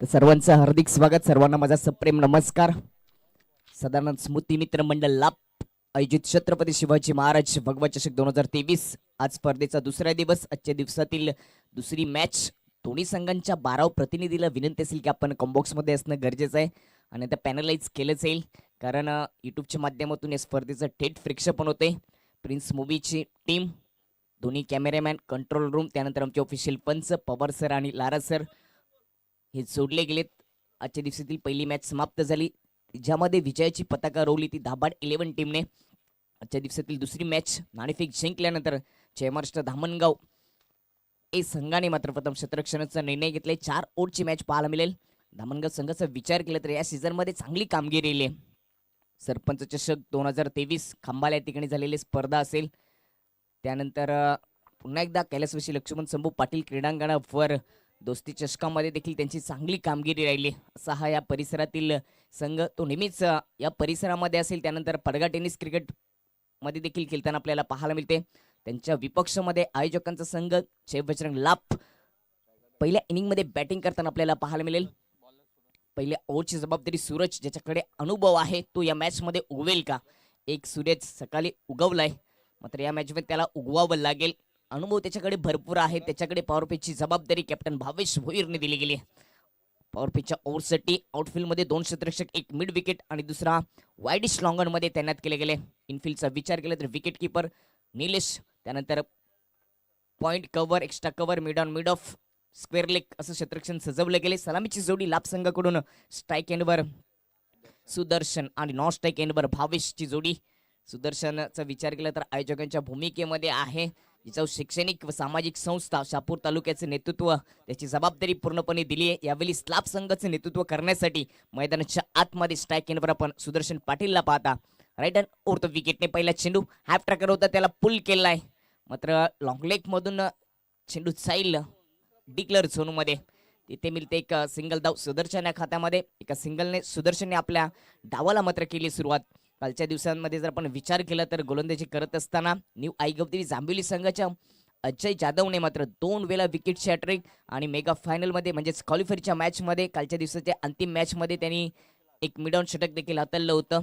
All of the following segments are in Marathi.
तर सर्वांचं हार्दिक स्वागत. सर्वांना माझा सप्रेम नमस्कार. सदानंद स्मृती मित्र मंडळ लाभ आयोजित छत्रपती शिवाजी महाराज भगवा चषक 2023 आज स्पर्धेचा दुसरा दिवस. आजच्या दिवसातील दुसरी मॅच. दोन्ही संघांच्या 12 प्रतिनिधीला विनंती असेल की आपण कॉम्बॉक्स मध्ये असणं गरजेचं आहे आणि त्या पॅनलाइज केलं जाईल, कारण यूट्यूबच्या माध्यमातून या स्पर्धेचं थेट प्रक्षेपण होते. प्रिन्स मूवीची टीम, दोन्ही कॅमेरामॅन, कंट्रोल रूम, त्यानंतर आमचे ऑफिशियल पंच पवार सर आणि लारा सर हे जोडले गेलेत. आजच्या दिवसातील पहिली मॅच समाप्त झाली, ज्यामध्ये विजयाची पताका रोवली ती दाभाड 11 टीमने. आजच्या दिवसातील दुसरी मॅच नाणेफेक जिंकल्यानंतर जय महाराष्ट्र धामणगाव ए संघाने मात्र प्रथम क्षेत्ररक्षणाचा निर्णय घेतलाय. 4 ओव्हरची मॅच पाहायला मिळेल. धामणगाव संघाचा विचार केला तर या सीझन मध्ये चांगली कामगिरी केली आहे. सरपंच चषक 2023 खंबाला या ठिकाणी झालेली स्पर्धा असेल. त्यानंतर पुन्हा एकदा कैलासवासी लक्ष्मण संभू पाटील क्रीडांगणावर दोस्ती चषकामध्ये देखील त्यांची चांगली कामगिरी राहिली. असा हा या परिसरातील संघ, तो नेहमीच या परिसरामध्ये असेल. त्यानंतर पडगा टेनिस क्रिकेट मध्ये देखील खेळताना आपल्याला पाहायला मिळते. त्यांच्या विपक्षामध्ये आयोजकांचा संघ जय बजरंग लाभ पहिल्या इनिंग मध्ये बॅटिंग करताना आपल्याला पाहायला मिळेल. पहिल्या ओव्हरची जबाबदारी सूरज, ज्याच्याकडे अनुभव आहे, तो या मॅच मध्ये उगवेल का? एक सूरज सकाळी उगवलाय, मात्र या मॅच मध्ये त्याला उगवावं लागेल. अनुभव त्याच्याकडे भरपूर आहे. त्याच्याकडे पॉवर पिचची जबाबदारी कॅप्टन भावेश भोईरने दिली गेली. पॉवर पिचच्या ओव्हरसाठी आउटफील्ड मध्ये 2 क्षेत्ररक्षक, एक मिड विकेट आणि दुसरा वाईडिश लॉंगन मध्ये तैनात केले गेले. इनफिल्डचा विचार केला तर विकेट किपर निलेश, त्यानंतर point cover, extra cover, mid on mid of, square leg असं क्षेत्ररक्षण सजवले गेले. सलामीची जोडी लाभ संघाकडून स्ट्राईक एंडवर सुदर्शन आणि नॉन स्ट्राईक एंडवर भावेशची जोडी. सुदर्शनचा विचार केला तर आयोजकांच्या भूमिकेमध्ये आहे. जिचा शैक्षणिक व सामाजिक संस्था शहापूर तालुक्याचे नेतृत्व, त्याची जबाबदारी पूर्णपणे दिली आहे. यावेळी स्लाप संघाचे नेतृत्व करण्यासाठी मैदानाच्या आतमध्ये स्ट्राईक एंडवर आपण सुदर्शन पाटीलला पाहता. राईट हँड ओव्हर विकेटने पहिला चेंडू हाफ ट्रॅकर होता, त्याला पुल केलाय, मात्र लॉंग लेग मधून चेंडू जाईल डिक्लेअर झोन मध्ये. तिथे मिळते एक सिंगल धाव सुदर्शन या खात्यामध्ये. एका सिंगलने सुदर्शनने आपल्या डावाला मात्र केली सुरुवात. कालच्या दिवसांमध्ये जर आपण विचार केला तर गोलंदाजी करत असताना न्यू आईगवदेवी जांभिवली संघाच्या अजय जाधवने मात्र 2 वेळा विकेटची हॅट्रिक आणि मेगा फायनल मध्ये म्हणजेच क्वालिफायरच्या मॅच मध्ये, कालच्या दिवसाच्या अंतिम मॅच मध्ये त्यांनी एक मिडऑन षटक देखील हाताळलं होतं.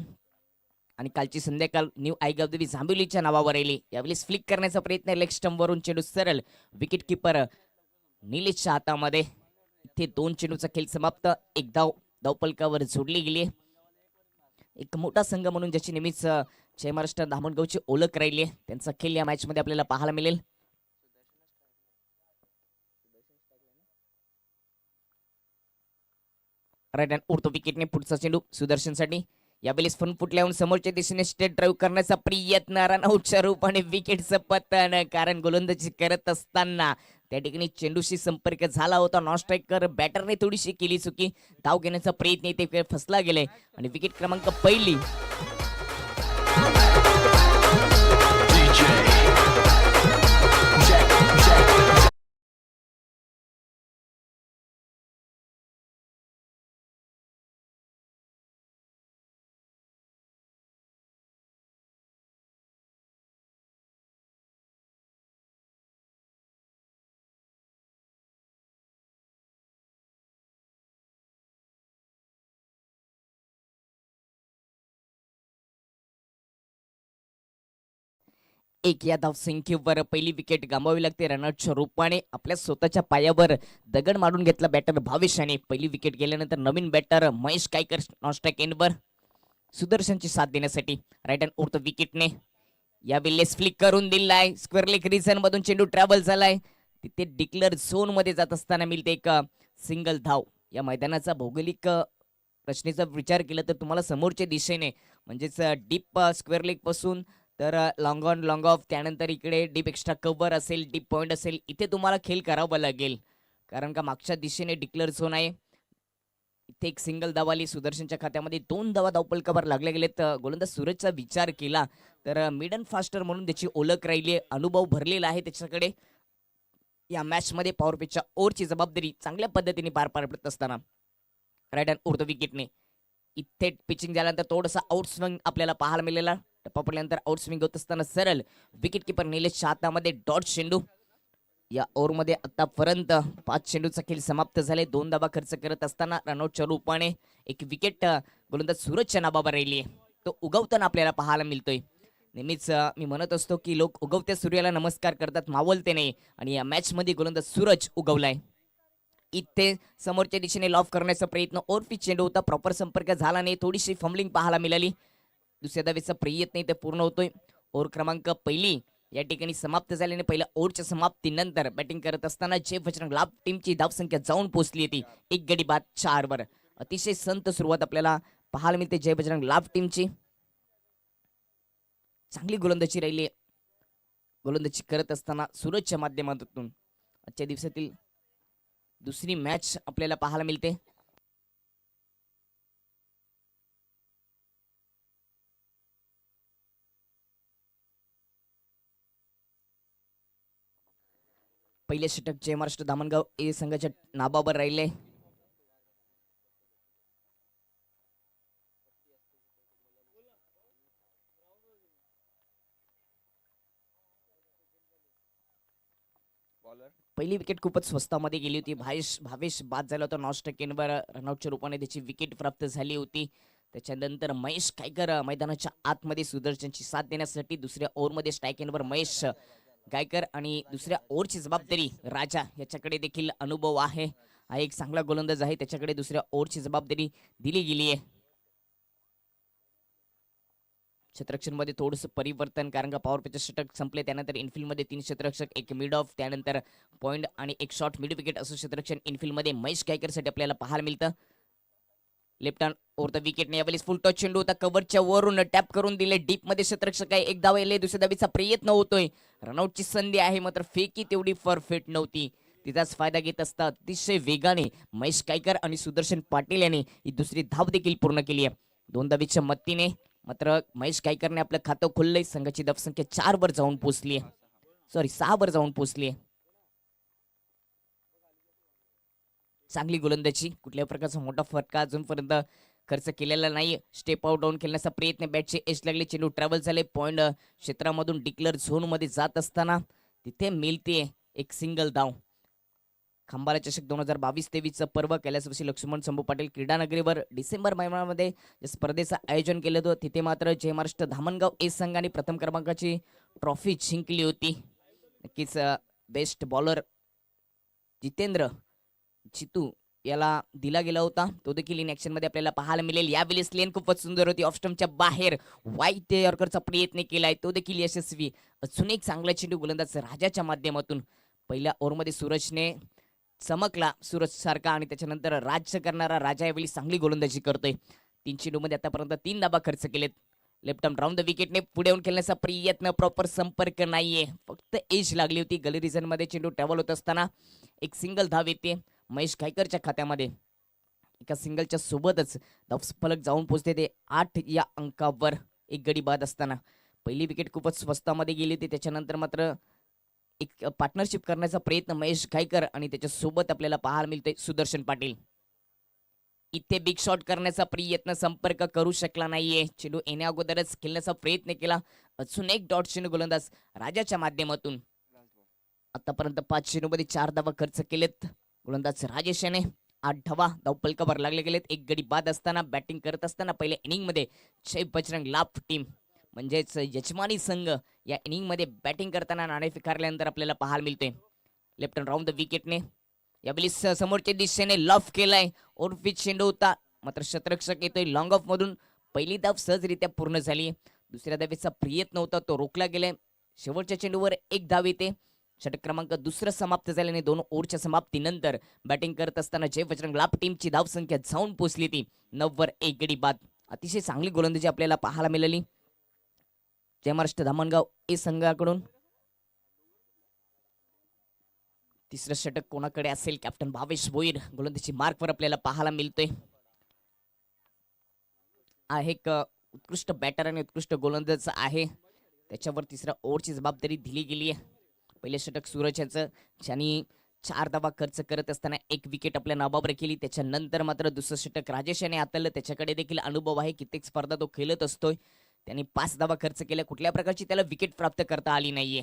आणि कालची संध्याकाळ न्यू आईगवदेवी जांभिवलीच्या नावावर आली. यावेळी फ्लिक करण्याचा प्रयत्न, लेग स्टंप वरून चेंडू सरळ विकेट किपर निलेशच्या हातामध्ये. इथे 2 चेंडूचा खेळ समाप्त. एक धाव धावपलकावर जोडली गेली. एक मोठा संघ म्हणून ज्याची नेहमीच जय महाराष्ट्र धामणगावची ओळख राहिली आहे, त्यांचा खेळ या मॅच मध्ये आपल्याला पाहायला मिळेल. राईट हँड उडतो विकेटने पुढचा चेंडू सुदर्शनसाठी. यावेळेस फन फुटल्याहून समोरच्या दिशेने स्टेट ड्राईव्ह करण्याचा प्रयत्न, रनआउटच्या रूपाने विकेटचं पतन. कारण गोलंदाजी करत असताना त्या ठिकाणी चेंडूशी संपर्क झाला होता. नॉन स्ट्रायकर बॅटरने थोडीशी केली चुकी. धाव घेण्याचा प्रयत्न इथे फसला गेलाय आणि विकेट क्रमांक पहिली. एक या धावसंख्येवर पहिली विकेट गमावावी लागते. रनआउटच्या रूपाने आपल्या स्वतःच्या पायावर दगड मारून घेतला बॅटर भावेशाने. पहिली विकेट गेल्यानंतर नवीन बॅटर महेश कायकर नॉन स्ट्राईक एंडवर सुदर्शनची साथ देण्यासाठी. राईट हँड ओव्हर विकेटने यावेळी फ्लिक करून दिलाय. स्क्वेअर लेग रिझन मधून चेंडू ट्रॅव्हल झालाय. तिथे डिक्लेअर झोन मध्ये जात असताना मिळते एक सिंगल धाव. या मैदानाचा भौगोलिक रचनेचा विचार केला तर तुम्हाला समोरच्या दिशेने म्हणजेच डीप स्क्वेअर लेग पासून तर लॉंग ऑन लॉंग ऑफ, त्यानंतर इकडे डीप एक्स्ट्रा कव्हर असेल, डीप पॉइंट असेल, इथे तुम्हाला खेळ करावा लागेल. कारण का मागच्या दिशेने डिक्लेअर झोन आहे. इथे एक सिंगल धाव आली सुदर्शनच्या खात्यामध्ये. 2 धावा धावपलकावर लागले गेलेत. गोलंदाज सूरजचा विचार केला तर मिड अँड फास्टर म्हणून त्याची ओळख राहिली आहे. अनुभव भरलेला आहे त्याच्याकडे. या मॅच मध्ये पॉवर पिचच्या ओव्हरची जबाबदारी चांगल्या पद्धतीने पार पाडत असताना राईट हँड ओव्हर विकेटने इथे पिचिंग झाल्यानंतर थोडासा आउट स्विंग आपल्याला पाहायला मिळाला. टप्पा पडल्यानंतर आउट स्विंग होत असताना सरळ विकेट किपर निलेश हातामध्ये डॉट चेंडू. या ओव्हरमध्ये आतापर्यंत 5 चेंडूचा खेळ समाप्त झाले. 2 धावा खर्च करत असताना रनआउटच्या रूपाने एक विकेट गोलंदाज सूरजच्या नाबावर राहिली आहे. तो उगवताना आपल्याला पाहायला मिळतोय. नेहमीच मी म्हणत असतो की लोक उगवत्या सूर्याला नमस्कार करतात, मावळते नाही. आणि या मॅच मध्ये गोलंदाज सूरज उगवलाय. इथे समोरच्या दिशेने लॉफ करण्याचा प्रयत्न, ओव्हरपिच चेंडू होता, प्रॉपर संपर्क झाला नाही, थोडीशी फंबलिंग पाहायला मिळाली. दुसऱ्या धावेचा प्रयत्न इथे पूर्ण होतोय. ओव्हर क्रमांक पहिली या ठिकाणी समाप्त झाल्याने पहिल्या ओव्हरच्या समाप्तीनंतर बॅटिंग करत असताना जय बजरंग लाभ टीमची धावसंख्या जाऊन पोहोचली होती 1 गडी बाद 4 वर. अतिशय संत सुरुवात आपल्याला पाहायला मिळते जय बजरंग लाभ टीमची. चांगली गोलंदाजी राहिली. गोलंदाजी करत असताना सूरजच्या माध्यमातून आजच्या दिवसातील दुसरी मॅच आपल्याला पाहायला मिळते. पहिले षटक जय महाराष्ट्र धामणगाव ए संघाच्या नाबावर राहिले. पहिली विकेट खूपच स्वस्तामध्ये गेली होती. भावेश बाद झाला होता. नॉस्ट्रेकेनवर रनआउटच्या रूपाने त्याची विकेट प्राप्त झाली होती. त्याच्यानंतर महेश गायकर मैदानाच्या आतमध्ये सुदर्शनची साथ देण्यासाठी दुसऱ्या ओव्हरमध्ये स्ट्रायकेनवर महेश गायकर आणि दुसऱ्या ओव्हरची जबाबदारी राजा याच्याकडे देखील अनुभव आहे. हा एक चांगला गोलंदाज आहे, त्याच्याकडे दुसऱ्या ओव्हरची जबाबदारी दिली गेली आहे. क्षेत्ररक्षण मध्ये थोडंसं परिवर्तन, कारण का पॉवर प्लेचे षटक संपले त्यानंतर इनफिल्ड मध्ये 3 क्षेत्ररक्षक, एक मिड ऑफ, त्यानंतर पॉइंट आणि एक शॉर्ट मिड विकेट असं क्षेत्ररक्षण इनफिल्ड मध्ये महेश गायकरसाठी आपल्याला पाहायला मिळतं. Left hand over the wicket ने फुल टच चेंडू होता, कव्हरच्या वरून टॅप करून दिले. डीप मध्ये क्षेत्ररक्षक आहे, एक धाव येले, दुसऱ्या धावीचा प्रयत्न होतोय. रनआउटची संधी आहे, मात्र फेकी तेवढी परफेक्ट नव्हती. तिचाच फायदा घेत असता अतिशय वेगाने महेश गायकर आणि सुदर्शन पाटील यांनी ही दुसरी धाव देखील पूर्ण केली आहे. 2 धावीच्या मदतीने मात्र महेश गायकरने आपलं खातं खोललंय. संघाची धावसंख्या 4 वर जाऊन पोहोचली आहे, 6 वर जाऊन पोहोचली आहे. चांगली गोलंदाजी, कुठल्या प्रकारचा मोठा फटका अजूनपर्यंत खर्च केलेला नाही. स्टेप आउट डाऊन खेळण्याचा प्रयत्न, बॅटचे एज लागले, चेंडू ट्रॅव्हल झाले. पॉइंट क्षेत्रामधून डिक्लेअर झोन मध्ये जात असताना तिथे मिळते एक सिंगल धाव. खंबाला चषक 2022-23 पर्व कैलासवासी लक्ष्मण शंभू पाटील क्रीडानगरीवर डिसेंबर महिन्यामध्ये स्पर्धेचं आयोजन केलं होतं. तिथे मात्र जय महाराष्ट्र धामणगाव ए संघाने प्रथम क्रमांकाची ट्रॉफी जिंकली होती. नक्कीच बेस्ट बॉलर जितेंद्र चितू याला दिला गेला होता, तो देखील इन ऍक्शन मध्ये आपल्याला पाहायला मिळेल. यावेळी लेन खूपच सुंदर होती, ऑफ स्टंपच्या बाहेर वाईट यॉर्करचा प्रयत्न केलाय, तो देखील यशस्वी. अजून एक चांगला चेंडू गोलंदाज राजाच्या माध्यमातून. पहिल्या ओव्हरमध्ये सूरजने चमकला सूरज सारखा, आणि त्याच्यानंतर राज्य करणारा राजा यावेळी चांगली गोलंदाजी करतोय. 3 चेंडूमध्ये आतापर्यंत 3 धाबा खर्च केलेत. लेफ्ट आर्म राऊंड द विकेटने पुढे येऊन खेळण्याचा प्रयत्न, प्रॉपर संपर्क नाहीये, फक्त एज लागली होती. गली रिजन मध्ये चेंडू ट्रॅव्हल होत असताना एक सिंगल धाव येते महेश गायकरच्या खात्यामध्ये. एका सिंगलच्या सोबतच धावफलक जाऊन पोहोचते ते 8 या अंकावर 1 गडी बाद असताना. पहिली विकेट खूपच स्वस्तामध्ये गेली होती. त्याच्यानंतर मात्र एक पार्टनरशिप करण्याचा प्रयत्न महेश गायकर आणि त्याच्या सोबत आपल्याला पाहायला मिळते सुदर्शन पाटील. इथे बिग शॉट करण्याचा प्रयत्न, संपर्क करू शकला नाहीये. चेंडू येण्या अगोदरच खेळण्याचा प्रयत्न केला. अजून एक डॉट चेंडू गोलंदाज राजाच्या माध्यमातून. आतापर्यंत 5 चेंडूमध्ये 4 धावा खर्च केलेत गोलंदाज राजेश याने. 8 धावा धावपलकावर लागले गेलेत. 1 गडी बाद असताना बॅटिंग करत असताना पहिल्या इनिंग मध्ये जय बजरंग लाभ टीम म्हणजेच यजमानी संघ या इनिंग मध्ये बॅटिंग करताना नाणे फिकारल्यानंतर आपल्याला पाहायला मिळतोय. लेफ्ट हँड राऊंड द विकेटने यावेळी समोरच्या दिशेने लॉफ केलाय. ओव्हरपिच चेंडू होता, मात्र क्षेत्ररक्षक येतोय लॉंग ऑफ मधून. पहिली धाव सहजरित्या पूर्ण झाली. दुसऱ्या धावेचा प्रयत्न होता, तो रोखला गेलाय. शेवटच्या चेंडूवर 1 धाव येते. षटक क्रमांक दुसरं समाप्त झाल्याने 2 ओव्हरच्या समाप्तीनंतर बॅटिंग करत असताना जय बजरंग लाभ टीमची धावसंख्या जाऊन पोहोचली ती 9 वर 1 गडी बाद. अतिशय चांगली गोलंदाजी आपल्याला पाहायला मिळाली जय महाराष्ट्र धामणगाव ए संघाकडून. तिसरं षटक कोणाकडे असेल? कॅप्टन भावेश भोईर गोलंदाजी मार्कवर आपल्याला पाहायला मिळतोय. आहे एक उत्कृष्ट बॅटर आणि उत्कृष्ट गोलंदाज आहे, त्याच्यावर तिसऱ्या ओव्हरची जबाबदारी दिली गेली आहे. पहिले षटक सूरज यांचं, ज्यांनी 4 धावा खर्च करत असताना 1 विकेट आपल्या नावावर केली. त्याच्यानंतर मात्र दुसरं षटक राजेश याने हाताळलं, त्याच्याकडे देखील अनुभव आहे, कित्येक स्पर्धा तो खेळत असतोय. त्यांनी 5 धावा खर्च केल्या, कुठल्या प्रकारची त्याला विकेट प्राप्त करता आली नाहीये.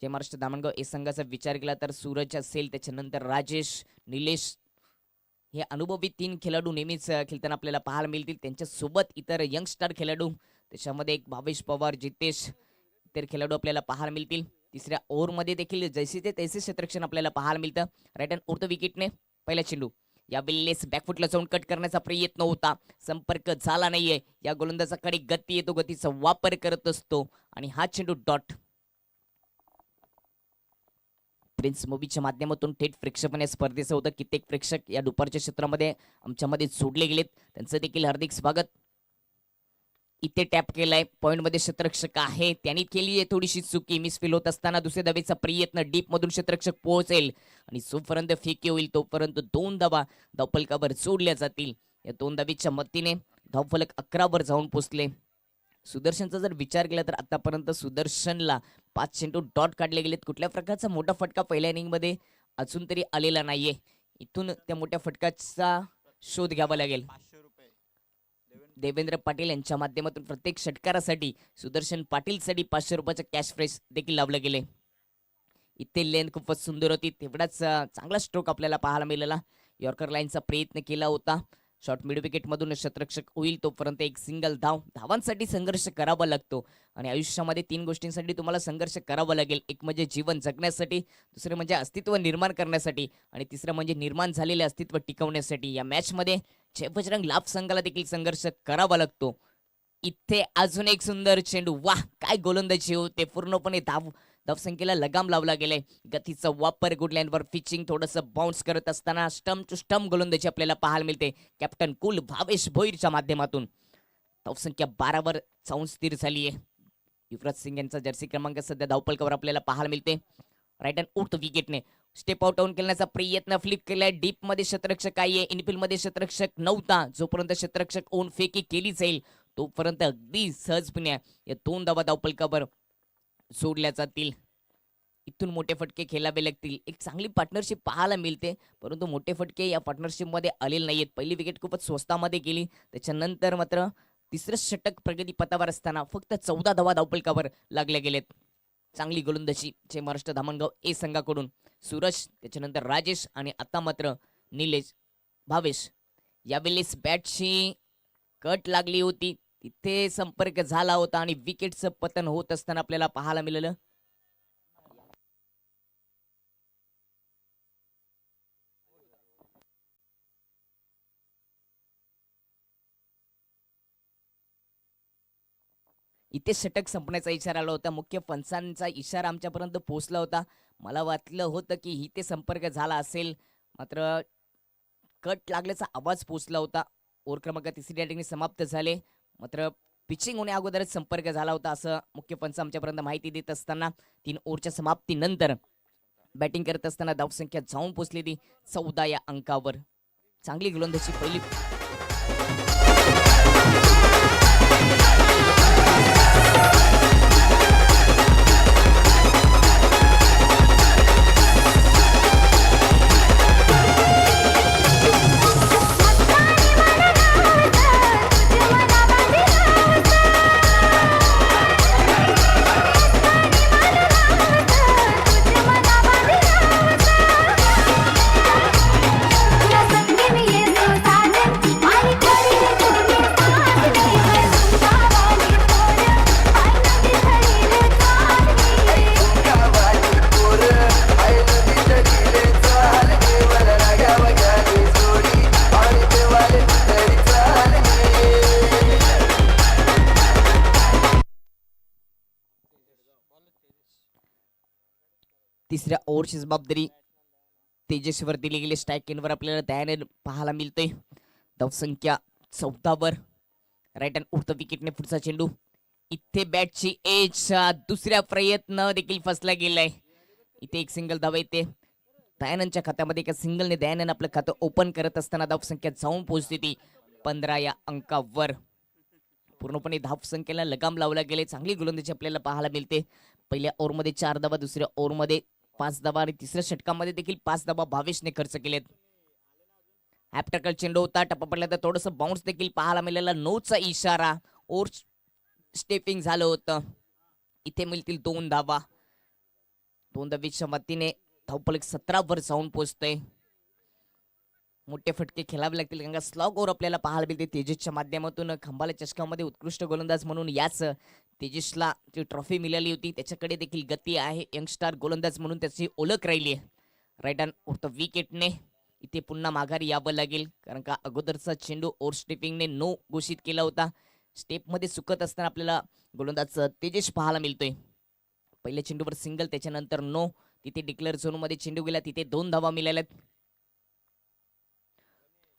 जे महाराष्ट्र धामणगाव ए संघाचा विचार केला तर सूरज असेल, त्याच्यानंतर राजेश, निलेश हे अनुभवी 3 खेळाडू नेहमीच खेळताना आपल्याला पाहायला मिळतील. त्यांच्यासोबत इतर यंगस्टार खेळाडू, त्याच्यामध्ये एक भावेश पवार, जितेश इतर खेळाडू आपल्याला पाहायला मिळतील. तिसऱ्या ओव्हरमध्ये देखील जैसे ते तैसे क्षेत्ररक्षण आपल्याला पाहायला मिळतं. राईट हँड उर्थ विकेटने पहिला चेंडू या वेळेस बॅकफुटला जाऊन कट करण्याचा प्रयत्न होता, संपर्क झाला नाहीये. या गोलंदाजाकडे गती येतो, गतीचा वापर करत असतो आणि हा चेंडू डॉट. प्रिन्स मूवीच्या माध्यमातून थेट प्रेक्षेपण या स्पर्धेचं होतं. कित्येक प्रेक्षक या दुपारच्या क्षेत्रामध्ये आमच्यामध्ये जोडले गेलेत, त्यांचं देखील हार्दिक स्वागत. इथे टॅप केलाय, पॉइंट मध्ये क्षेत्ररक्षक आहे, त्यांनी केली आहे थोडीशी चुकी. मिसफील होत असताना दुसऱ्या धावेचा प्रयत्न, डीप मधून क्षेत्ररक्षक पोहोचेल आणि जोपर्यंत फेकी होईल तोपर्यंत 2 धावा धावफलकावर जोडल्या जातील. या 2 धावेच्या मदतीने धावफलक 11 वर जाऊन पोहोचले. सुदर्शनचा जर विचार केला तर आतापर्यंत सुदर्शनला 5 चेंडू डॉट काढले गेलेत. कुठल्या प्रकारचा मोठा फटका पहिल्या इनिंग मध्ये अजून तरी आलेला नाहीये. इथून त्या मोठ्या फटकाचा शोध घ्यावा लागेल. देवेंद्र पाटील यांच्या माध्यमातून प्रत्येक षटकारासाठी सुदर्शन पाटील साठी 500 रुपयाचं कॅश प्राइज देखील लावलं गेले. इथे लेंथ खूपच सुंदर होती, तेवढाच चांगला स्ट्रोक आपल्याला पाहायला मिळाला. यॉर्कर लाईनचा प्रयत्न केला होता, शॉर्ट मिड विकेट मधून क्षेत्ररक्षक होईल तोपर्यंत एक सिंगल धाव. धावांसाठी संघर्ष करावा लागतो आणि आयुष्यामध्ये 3 गोष्टींसाठी तुम्हाला संघर्ष करावा लागेल. एक म्हणजे जीवन जगण्यासाठी, दुसरे म्हणजे अस्तित्व निर्माण करण्यासाठी आणि तिसरं म्हणजे निर्माण झालेले अस्तित्व टिकवण्यासाठी. या मॅच मध्ये जय बजरंग लाभ संघाला देखील संघर्ष करावा लागतो. इथे अजून एक सुंदर चेंडू, वाह काय गोलंदाजी होते, पूर्णपणे धावसंख्येला लगाम लावला गेलाय. गतीचा वापर, गुड लाईनवर पिचिंग, थोडंसं बाउन्स करत असताना स्टंप टू स्टंप गोलंदाजी आपल्याला पाहायला मिळते कॅप्टन कुल भावेश भोईरच्या माध्यमातून. धावसंख्या 12 वर जाऊन स्थिर झाली आहे. युवराज सिंग यांचा जर्सी क्रमांक सध्या धावफलकावर आपल्याला पाहायला मिळते. राईट हँड उर्थ विकेटने स्टेप आउट डाऊन करण्याचा प्रयत्न, फ्लिप केलाय. डीप मध्ये क्षेत्ररक्षक आहे, इनफिल्ड मध्ये क्षेत्ररक्षक नव्हता. जोपर्यंत क्षेत्ररक्षक ओन फेकी केली जाईल तोपर्यंत अगदी सहजपणे या 2 धावा धावफलकावर सोडल्या जातील. इथून मोठे फटके खेळावे लागतील. एक चांगली पार्टनरशिप पाहायला मिळते, परंतु मोठे फटके या पार्टनरशिप मध्ये आलेले नाहीयेत. पहिली विकेट खूपच स्वस्तामध्ये गेली, त्याच्यानंतर मात्र तिसरं षटक प्रगती पथावर असताना फक्त 14 धावा धावफलकावर लागल्या गेलेत. चांगली गोलंदाजी जे महाराष्ट्र धामणगाव ए संघाकडून. सूरज, त्याच्यानंतर राजेश आणि आता मात्र निलेश, भावेश. यावेळेस बॅटची कट लागली होती, तिथे संपर्क झाला होता आणि विकेटचं पतन होत असताना आपल्याला पाहायला मिळालं. इथे षटक संपण्याचा इशारा आला होता, मुख्य पंचांचा इशारा आमच्यापर्यंत पोहोचला होता. मला वाटलं होतं की इथे संपर्क झाला असेल, मात्र कट लागल्याचा आवाज पोहोचला होता. ओव्हर क्रमांक 3 या ठिकाणी समाप्त झाले, मात्र पिचिंग होण्या अगोदरच संपर्क झाला होता असं मुख्य पंच आमच्यापर्यंत माहिती देत असताना. 3 ओव्हरच्या समाप्तीनंतर बॅटिंग करत असताना धावसंख्या जाऊन पोहोचली ती 14 या अंकावर. चांगली गोलंदाजी पहिली. तिसऱ्या ओव्हरची जबाबदारी तेजसवर दिली गेली. स्ट्राईक एंडवर आपल्याला दयाने पाहायला मिळते. धावसंख्या 14 वर. राईट हँड उर्थ विकेटने पुढचा चेंडू. इथे बॅटची एज, दुसऱ्या प्रयत्न देखील फसला गेलाय. इथे एक सिंगल धाव येते दयानंदच्या खात्यामध्ये. एका सिंगलने दयानंद आपलं खातं ओपन करत असताना धावसंख्या जाऊन पोहोचते ती 15 या अंकावर. पूर्णपणे धावसंख्येला लगाम लावला गेले. चांगली गोलंदाजी आपल्याला पाहायला मिळते. पहिल्या ओव्हरमध्ये 4 धावा, दुसऱ्या ओव्हरमध्ये 5 धावा आणि तिसऱ्या षटकामध्ये देखील 5 धावा भावेशने खर्च केलेत. ॲप्टकल चेंडू होता, टप्पा पडला तर थोडंसं बाउन्स देखील पाहायला मिळाला. 9चा इशारा. ओव्हर स्टेपिंग झालं होतं. इथे मिळतील 2 धावा. दोन धावेच्या मदतीने धावफलक 17 वर जाऊन पोहोचतोय. मोठे फटके खेळावे लागतील कारण का स्लॉग ओव्हर आपल्याला पाहायला मिळते तेजसच्या माध्यमातून. खंबाला चषकामध्ये उत्कृष्ट गोलंदाज म्हणून याच तेजसला जी ट्रॉफी मिळाली होती त्याच्याकडे देखील गती आहे. यंगस्टार गोलंदाज म्हणून त्याची ओळख राहिली आहे. राईट हँड उर्थ विकेटने इथे पुन्हा माघारी यावं लागेल कारण का अगोदरचा चेंडू ओव्हर स्टेपिंगने नो घोषित केला होता. स्टेपमध्ये चुकत असताना आपल्याला गोलंदाज तेजस पाहायला मिळतोय. पहिल्या चेंडूवर सिंगल, त्याच्यानंतर नो. तिथे डिक्लेअर झोनमध्ये चेंडू गेला, तिथे 2 धावा मिळाल्यात.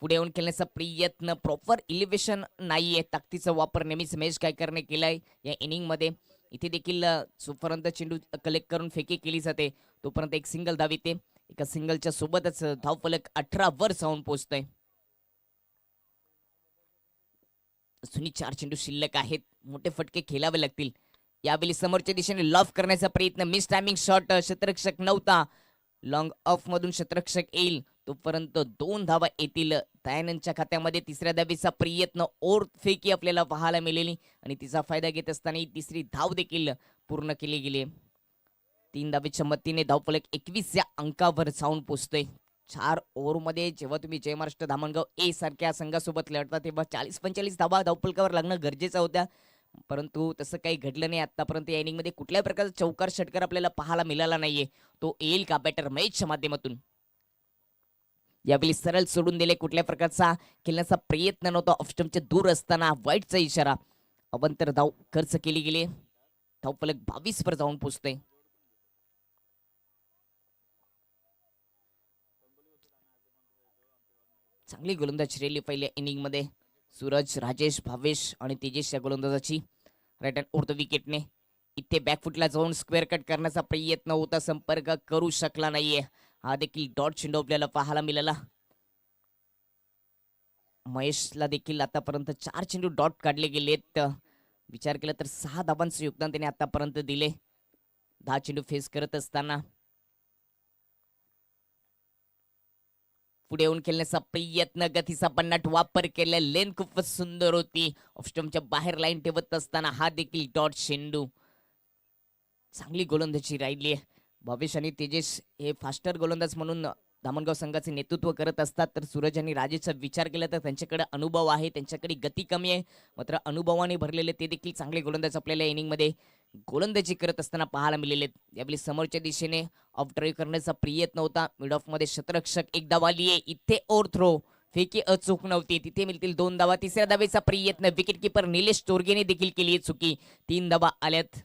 पुढे येऊन खेळण्याचा प्रयत्न, प्रॉपर इलिव्हेशन नाहीये. ताकदीचा वापर नेहमीच महेश गायकरने केलाय या इनिंग मध्ये. इथे देखील जोपर्यंत चेंडू कलेक्ट करून फेकी केली जाते तोपर्यंत एक सिंगल धाव येते. एका सिंगलच्या सोबतच धावफलक 18 वर जाऊन पोहोचतोय. अजूनही 4 चेंडू शिल्लक आहेत. मोठे फटके खेळावे लागतील. यावेळी समोरच्या दिशेने लॉफ करण्याचा प्रयत्न, मिस टायमिंग शॉट, क्षेत्ररक्षक नव्हता. लॉंग ऑफ मधून क्षेत्ररक्षक येईल तोपर्यंत 2 धावा येतील दयानंदच्या खात्यामध्ये. तिसऱ्या धावेचा प्रयत्न, ओर फेकी आपल्याला पाहायला मिळाली आणि तिचा फायदा घेत असताना ही तिसरी धाव देखील पूर्ण केली गेली. 3 धावेच्या मदतीने धावफलक 21 या अंकावर जाऊन पोहोचतोय. 4 ओव्हरमध्ये जेव्हा तुम्ही जय महाराष्ट्र धामणगाव ए सारख्या संघासोबत लढता तेव्हा 40-45 धावा धावफलकावर लागणं गरजेचं होत्या, परंतु तसं काही घडलं नाही आतापर्यंत. या इनिंगमध्ये कुठल्याही प्रकारचा चौकार षटकार आपल्याला पाहायला मिळाला नाहीये. तो येईल का बॅटर महेशच्या माध्यमातून? यावेळी सरळ सोडून दिले, कुठल्या प्रकारचा खेळण्याचा प्रयत्न नव्हता. ऑफस्टमच्या दूर असताना वाईटचा इशारा. अवंतर धाव खर्च केली गेली. धावफलक 22 वर जाऊन पोहोचतोय. चांगली गोलंदाज रेली पहिल्या इनिंग मध्ये. सूरज, राजेश, भावेश आणि तेजेश या गोलंदाजाची. राईट हँड उर्थ विकेटने इथे बॅकफुटला जाऊन स्क्वेअर कट करण्याचा प्रयत्न होता, संपर्क करू शकला नाहीये. हा देखील डॉट चेंडू आपल्याला पाहायला मिळाला. महेशला देखील आतापर्यंत 4 चेंडू डॉट काढले गेलेत. विचार केला तर 6 धाबांचं योगदान त्याने आतापर्यंत दिले 10 चेंडू फेस करत असताना. पुढे येऊन खेळण्याचा प्रयत्न, गतीचा पन्नाट वापर केला. लेन खूपच सुंदर होती. ऑफस्टमच्या बाहेर लाईन ठेवत असताना हा देखील डॉट चेंडू. चांगली गोलंदाजी राहिली आहे. भवेश आणि तेजेश हे फास्टर गोलंदाज म्हणून धामणगाव संघाचे नेतृत्व करत असतात, तर सूरज आणि राजेशचा विचार केला तर त्यांच्याकडे अनुभव आहे, त्यांच्याकडे गती कमी आहे, मात्र अनुभवाने भरलेले ते देखील चांगले गोलंदाज आपल्याला इनिंगमध्ये गोलंदाजी करत असताना पाहायला मिळाले. यावेळी समोरच्या दिशेने ऑफ ड्राईव्ह करण्याचा प्रयत्न होता. मिड ऑफ मध्ये क्षेत्ररक्षक एक धाव आली आहे. इथे ओव्हर थ्रो, फेकी अचूक नव्हती, तिथे मिळतील 2 धावा. तिसऱ्या धावेचा प्रयत्न, विकेट किपर निलेश तोरगेने देखील केली आहे चुकी. 3 धावा आल्यात.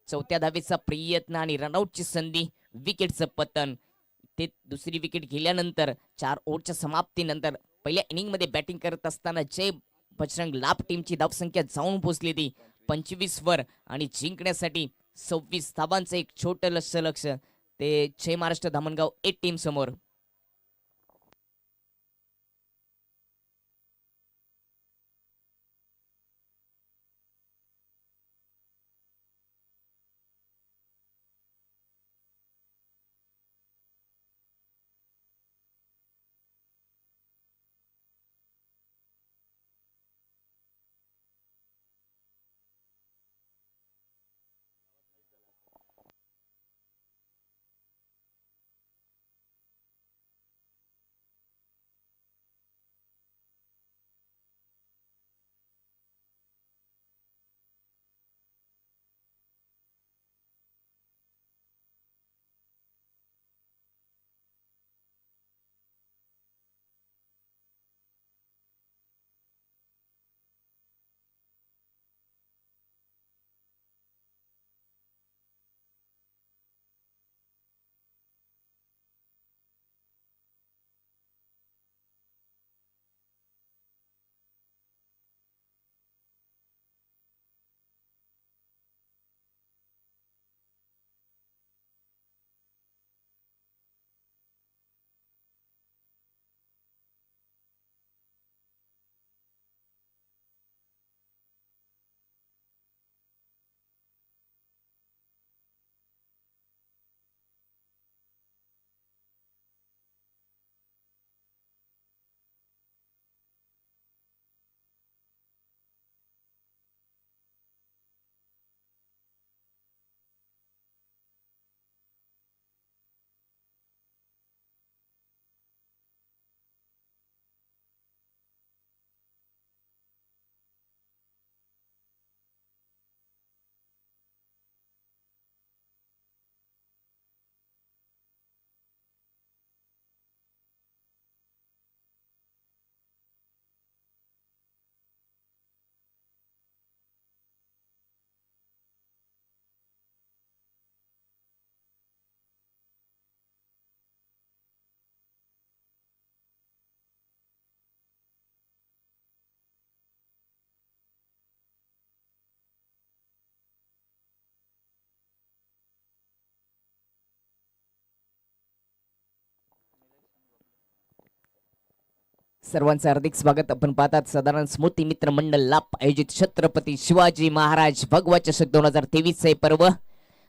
चौथ्या धावेचा प्रयत्न आणि रनआउटची संधी, विकेटचं पतन. ते दुसरी विकेट गेल्यानंतर 4 ओव्हरच्या समाप्तीनंतर पहिल्या इनिंगमध्ये बॅटिंग करत असताना जय बजरंग लाभ टीमची धावसंख्या जाऊन पोहोचली ती 25 वर आणि जिंकण्यासाठी 26 धावांचं एक छोटं लक्ष ते जय महाराष्ट्र धामणगाव ए टीम समोर. सर्वांचं हार्दिक स्वागत. आपण पाहतात साधारण स्मृती मित्र मंडळ लाप आयोजित छत्रपती शिवाजी महाराज भगवा चषक 2023 हे पर्व.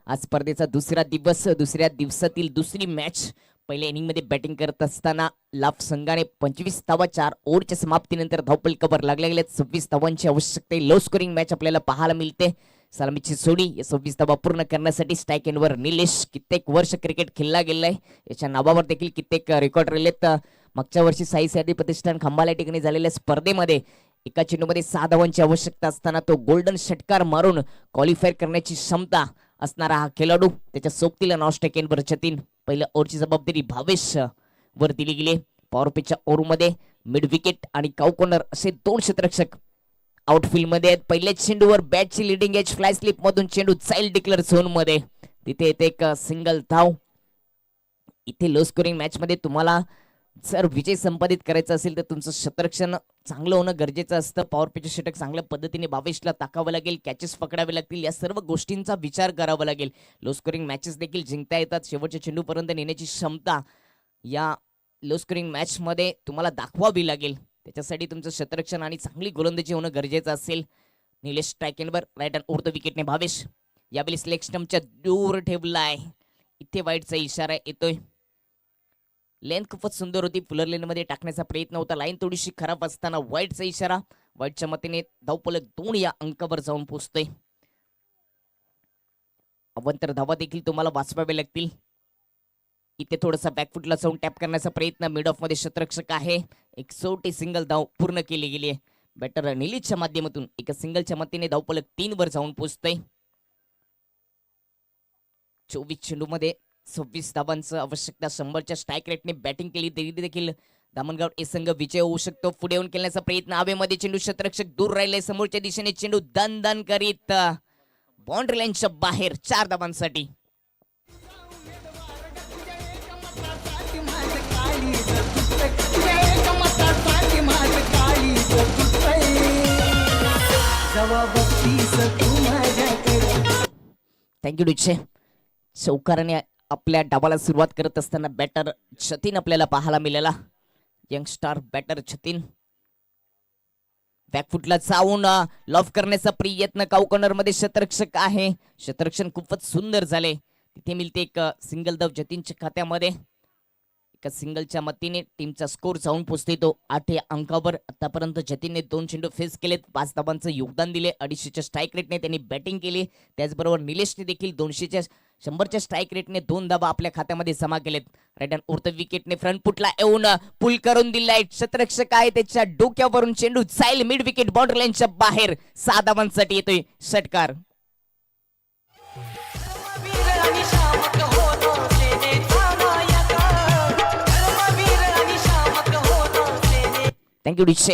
आज स्पर्धेचा दुसरा दिवस, दुसऱ्या दिवसातील दुसरी मॅच. पहिल्या इनिंग मध्ये बॅटिंग करत असताना लाप संघाने 25 धावा 4 ओव्हरच्या समाप्तीनंतर धावपल कव्हर लागल्या गेल्या. 26 धावांची आवश्यकता. लो स्कोरिंग मॅच आपल्याला पाहायला मिळते. सलामीची सोडी या 26 धावा पूर्ण करण्यासाठी स्ट्राईक एंडवर निलेश. कित्येक वर्ष क्रिकेट खेळला गेलाय, याच्या नावावर देखील कित्येक रेकॉर्ड राहिलेत. मागच्या वर्षी साई साठी प्रतिष्ठान खंबाला ठिकाणी झालेल्या स्पर्धेमध्ये एका चेंडूमध्ये 6 धावांची आवश्यकता असताना तो गोल्डन षटकार मारून क्वालिफाय करण्याची क्षमता असणारा हा खेळाडू. त्याच्या सोबतीला नॉस्ट्राईक एंडवर जतीन. पहिल्या ओव्हरची जबाबदारी भावेश वर दिली गेली. पॉवर पिचच्या ओव्हरमध्ये मिड विकेट आणि काउ कॉर्नर असे 2 क्षेत्ररक्षक आउटफील्ड मध्ये आहेत. पहिल्या चेंडूवर बॅटची लिडिंग एज फ्लाय स्लिप मधून चेंडू जाईल डिक्लेअर झोन मध्ये. तिथे येते एक सिंगल धाव. इथे लो स्कोरिंग मॅच मध्ये तुम्हाला जर विजय संपादित करायचा असेल तर तुमचं क्षेत्ररक्षण चांगलं होणं गरजेचं असतं. पॉवर पिच षटक चांगल्या पद्धतीने भावेशला टाकावं लागेल, कॅचेस पकडावे लागतील, या सर्व गोष्टींचा विचार करावा लागेल. लो स्कोरिंग मॅचेस देखील जिंकता येतात. शेवटच्या चेंडूपर्यंत नेण्याची क्षमता या लो स्कोरिंग मॅच मध्ये तुम्हाला दाखवावी लागेल. त्याच्यासाठी तुमचं क्षेत्ररक्षण आणि चांगली गोलंदाजी होणं गरजेचं असेल. निलेश स्ट्राईक एंडवर राईट हँड उडतो विकेटने भावेश. यावेळी सिलेक्ट स्टंपच्या दूर ठेवलाय. इथे वाईटचा इशारा येतोय. लेंथ खूपच सुंदर होती, फुलर लेन मध्ये टाकण्याचा प्रयत्न होता. लाईन थोडीशी खराब असताना वाईटचा इशारा. वाईटच्या मतीने धावपलक 2 या अंकावर जाऊन पोहोचतोय. अवंतर धावा देखील तुम्हाला वाचवावे लागतील. इथे थोडासा बॅकफुटला जाऊन टॅप करण्याचा प्रयत्न. मिड ऑफ मध्ये क्षेत्ररक्षक आहे. एक सोटी सिंगल धाव पूर्ण केली गेली आहे. बॅटर निलीशच्या माध्यमातून एका सिंगलच्या मतीने धावपलक 3 वर जाऊन पोहोचतोय. 24 चेंडू मध्ये 26 धावांचं आवश्यकता. 100च्या स्ट्राईक रेटने बॅटिंग केली तरी देखील दामणगाव ए संघ विजय होऊ शकतो. पुढे येऊन खेळण्याचा प्रयत्न. हवेमध्ये चेंडू, क्षेत्ररक्षक दूर राहिले. समोरच्या दिशेने चेंडू दन दन करीत बाउंड्री लाईनच्या बाहेर 4 धावांसाठी. थँक्यू डिचे. चौकाराने आपल्या डावाला सुरुवात करत असताना बॅटर जतीन आपल्याला पाहायला मिळाला. यंगस्टार बॅटर जतीन बॅकफुटला जाऊन लॉफ करण्याचा प्रयत्न. काउ कॉर्नर मध्ये क्षेत्ररक्षक आहे. क्षेत्ररक्षण खूपच सुंदर झाले. तिथे मिळते एक सिंगल धाव जतीनच्या खात्यामध्ये. एका सिंगलच्या मतीने टीमचा स्कोर जाऊन पोहोचते तो 8 या अंकावर. आतापर्यंत जतीनने 2 चेंडू फेस केलेत, 5 धावांचं योगदान दिले. 250च्या स्ट्राईक रेटने त्यांनी बॅटिंग केली. त्याचबरोबर निलेशने देखील 100च्या स्ट्राईक रेटने 2 धावा आपल्या खात्यामध्ये जमा केलेत. राईट हँड उडत विकेटने फ्रंट फुटला येऊन पुल करून दिलाय. क्षेत्ररक्षक आहे, त्याच्या डोक्यावरून चेंडू जाईल मिड विकेट बाउंड्री लाईनच्या बाहेर. 6 धावांसाठी येतोय षटकार. थँक्यू डिशे.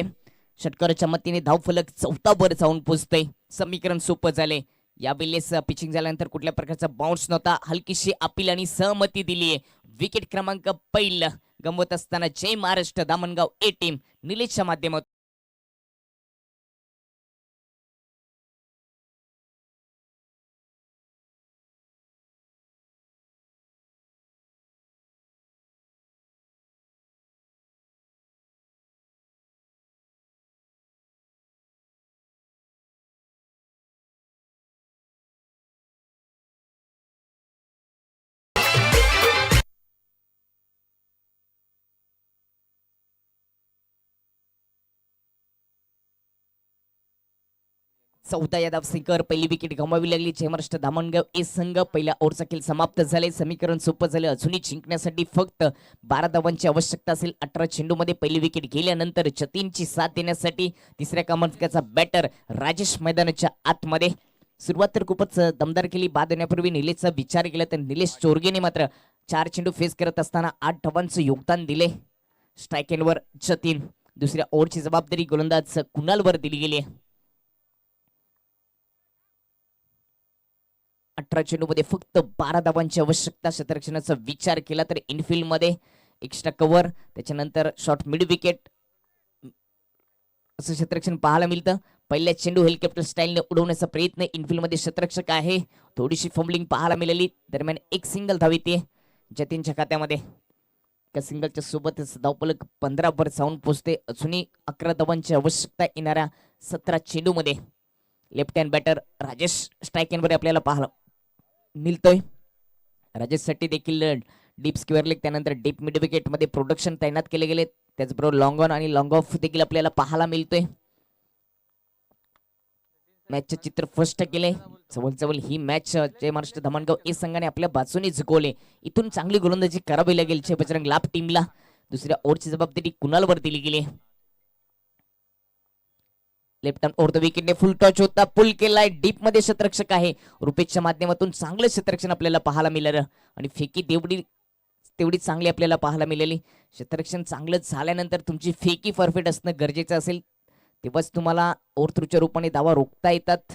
षटकाराच्या मतीने धावफलक 4 वर जाऊन पोहोचतोय. समीकरण सोपं झाले. यावेळेस पिचिंग झाल्यानंतर कुठल्या प्रकारचा बाउन्स नव्हता. हलकीशी अपील आणि सहमती दिली आहे. विकेट क्रमांक 1 गमवत असताना जय महाराष्ट्र दामणगाव ए टीम निलेशच्या माध्यमातून. चौथा या धावसंख्येवर पहिली विकेट गमावी लागली. जय महाराष्ट्र दामणगाव ए संघ. पहिल्या ओव्हरचा खेळ समाप्त झाले. समीकरण सोपं झालं. अजूनही जिंकण्यासाठी फक्त 12 धावांची आवश्यकता असेल. 18 चेंडू मध्ये पहिली विकेट गेल्यानंतर जतीनची साथ देण्यासाठी तिसऱ्या क्रमांकाचा बॅटर राजेश मैदानाच्या आतमध्ये. सुरुवात तर खूपच दमदार केली. बाद होण्यापूर्वी निलेशचा विचार केला तर निलेश चोरगेने मात्र 4 चेंडू फेस करत असताना 8 धावांचं योगदान दिले. स्ट्राईक एंडवर जतीन. दुसऱ्या ओव्हरची जबाबदारी गोलंदाज कुणालवर दिली गेली. 18 चेंडू मध्ये फक्त 12 धावांची आवश्यकता. क्षेत्ररक्षणाचा विचार केला तर इनफिल्ड मध्ये एक्स्ट्रा कव्हर, त्याच्यानंतर शॉर्ट मिड विकेट असं क्षेत्ररक्षण पाहायला मिळतं. पहिल्या चेंडू हेलिकॉप्टर स्टाईलने उडवण्याचा प्रयत्न. इनफिल्ड मध्ये क्षेत्ररक्षक आहे. थोडीशी फंबलिंग पाहायला मिळाली. दरम्यान एक सिंगल धाव येते जतीनच्या खात्यामध्ये. एका सिंगलच्या सोबतच धावफलक 15 वर जाऊन पोहोचते. अजूनही 11 धावांची आवश्यकता येणाऱ्या 17 चेंडूमध्ये. Left hand batter Rajesh strike एंडवर आपल्याला पाहायला मिळतोय. राजेशसाठी देखील डीप स्क्वेअर लेग त्यानंतर डीप मिड विकेट मध्ये प्रोडक्शन तैनात केले गेले. त्याचबरोबर लॉंग ऑन आणि लॉंग ऑफ देखील आपल्याला पाहायला मिळतोय. मॅचचे चित्र स्पष्ट केले. जवळ ही मॅच जय महाराष्ट्र धामणगाव ए संघाने आपल्या बाजूने जिंकवले. इथून चांगली गोलंदाजी करावी लागेल जय बजरंग लाभ टीमला. दुसऱ्या ओव्हरची जबाबदारी कुणालवर दिली गेली. लेफ्ट हँड ओव्हर द विकेटने फुल टॉच होता, पुल केलाय. डीप मध्ये शतरक्षक आहे. रुपेशच्या माध्यमातून चांगलं शतरक्षण आपल्याला पाहायला मिळालं आणि फेकी तेवढी चांगली आपल्याला पाहायला मिळाली. शतरक्षण चांगलं झाल्यानंतर तुमची फेकी परफेक्ट असणं गरजेचं असेल, तेव्हाच तुम्हाला ओव्हर थ्रूच्या रूपाने धावा रोखता येतात.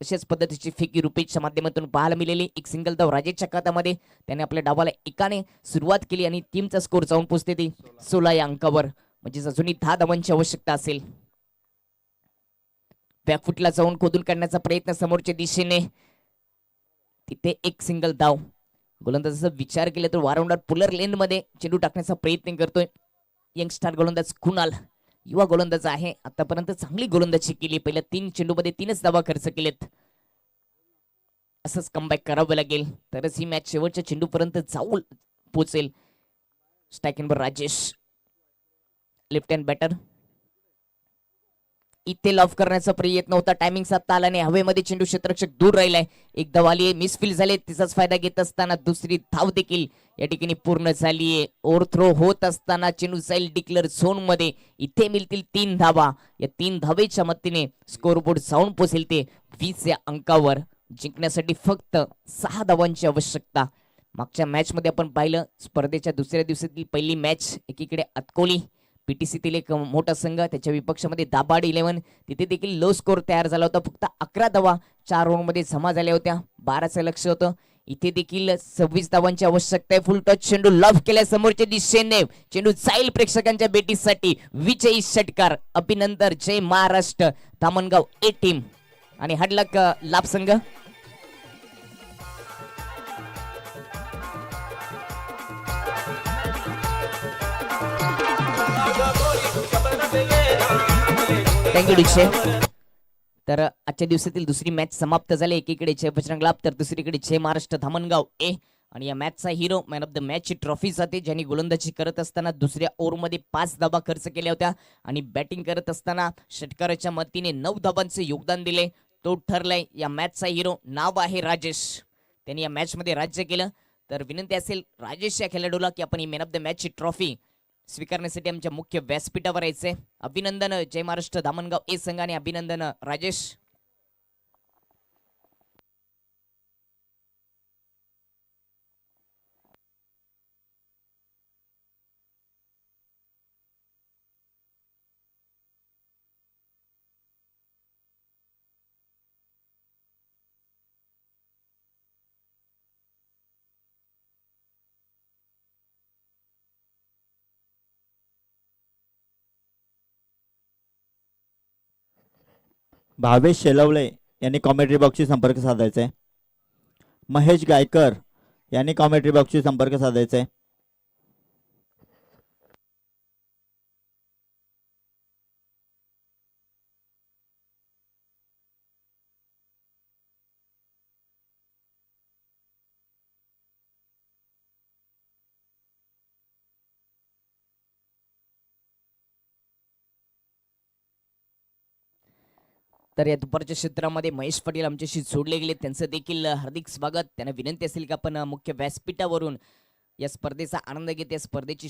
तशाच पद्धतीची फेकी रुपेशच्या माध्यमातून पाहायला मिळाली. एक सिंगल धाव राजेशच्या खात्यामध्ये. त्याने आपल्या डावाला एकाने सुरुवात केली आणि टीमचा स्कोर जाऊन पोहोचते ती 16 या अंकावर. म्हणजे अजूनही 10 धावांची आवश्यकता असेल. बॅकफुटला जाऊन खोदून काढण्याचा प्रयत्न समोरच्या दिशेने. तिथे एक सिंगल धाव. गोलंदाजाचा विचार केला तर वारंवार पुलर लेन मध्ये चेंडू टाकण्याचा प्रयत्न करतोय यंगस्टार गोलंदाज कुणाल. युवा गोलंदाज आहे. आतापर्यंत चांगली गोलंदाजी केली. पहिल्या 3 चेंडूमध्ये 3च धावा खर्च केलेत. असंच कमबॅक करावं लागेल तरच ही मॅच शेवटच्या चेंडूपर्यंत जाऊन पोहोचेल. स्ट्राईक एंडवर राजेश. Left hand batter. इथे लॉफ करण्याचा प्रयत्न होता. टायमिंग साधता आला नाही. हवेमध्ये चेंडू क्षेत्ररक्षक दूर राहिलाय. एक धाव आली, मिसफील झाले. तिचाच फायदा घेत असताना दुसरी धाव देखील या ठिकाणी पूर्ण झालीये. ओव्हर थ्रो होत असताना चेंडू जाईल डिक्लेअर झोन मध्ये. इथे मिळतील 3 धावा. या 3 धावेच्या मदतीने स्कोरबोर्ड जाऊन पोहोचेल ते 20 या अंकावर. जिंकण्यासाठी फक्त 6 धावांची आवश्यकता. मागच्या मॅच मध्ये आपण पाहिलं स्पर्धेच्या दुसऱ्या दिवसातील पहिली मॅच. एकीकडे अतकोली पीटीसीतील एक मोठा संघ, त्याच्या विपक्षामध्ये दाबाड 11. तिथे देखील लो स्कोर तयार झाला होता. फक्त 11 धावा 4 ओव्हरमध्ये जमा झाल्या होत्या. 12चं लक्ष होतं. इथे देखील 26 धावांची आवश्यकता आहे. फुल टच चेंडू लॉफ केल्या समोरच्या दिशेने. चेंडू जाईल प्रेक्षकांच्या बेटीसाठी. विजयी षटकार. अभिनंदन जय महाराष्ट्र धामणगाव ए टीम आणि हडलक लाभ संघ. थँक्यू डिक्षे. तर आजच्या दिवसातील दुसरी मॅच समाप्त झाली. एकीकडे जय बजरंग लाभ तर दुसरीकडे जय महाराष्ट्र धामणगाव ए. आणि या मॅचचा hero man of the match ची ट्रॉफी जाते, ज्यांनी गोलंदाजी करत असताना दुसऱ्या ओव्हरमध्ये 5 धावा खर्च केल्या होत्या आणि बॅटिंग करत असताना षटकाराच्या मदतीने 9 धावांचे योगदान दिले. तो ठरलाय या मॅचचा हिरो. नाव आहे राजेश. त्यांनी या मॅच मध्ये राज्य केलं. तर विनंती असेल राजेश या खेळाडूला की आपण he man of the match ची ट्रॉफी स्वीकारण्यासाठी आमच्या मुख्य व्यासपीठावर यायचंय. अभिनंदन जय महाराष्ट्र धामणगाव ए संघाने. अभिनंदन राजेश. भावेश शेलवले यांनी कॉमेंट्री बॉक्सशी संपर्क साधायचा आहे. महेश गायकर यांनी कॉमेंट्री बॉक्सशी संपर्क साधायचा आहे. तर या दुपारच्या क्षेत्रामध्ये महेश पाटील आमच्याशी जोडले गेले. त्यांचं देखील हार्दिक स्वागत. त्यांना विनंती असेल की आपण मुख्य व्यासपीठावरून या स्पर्धेचा आनंद घेत या स्पर्धेची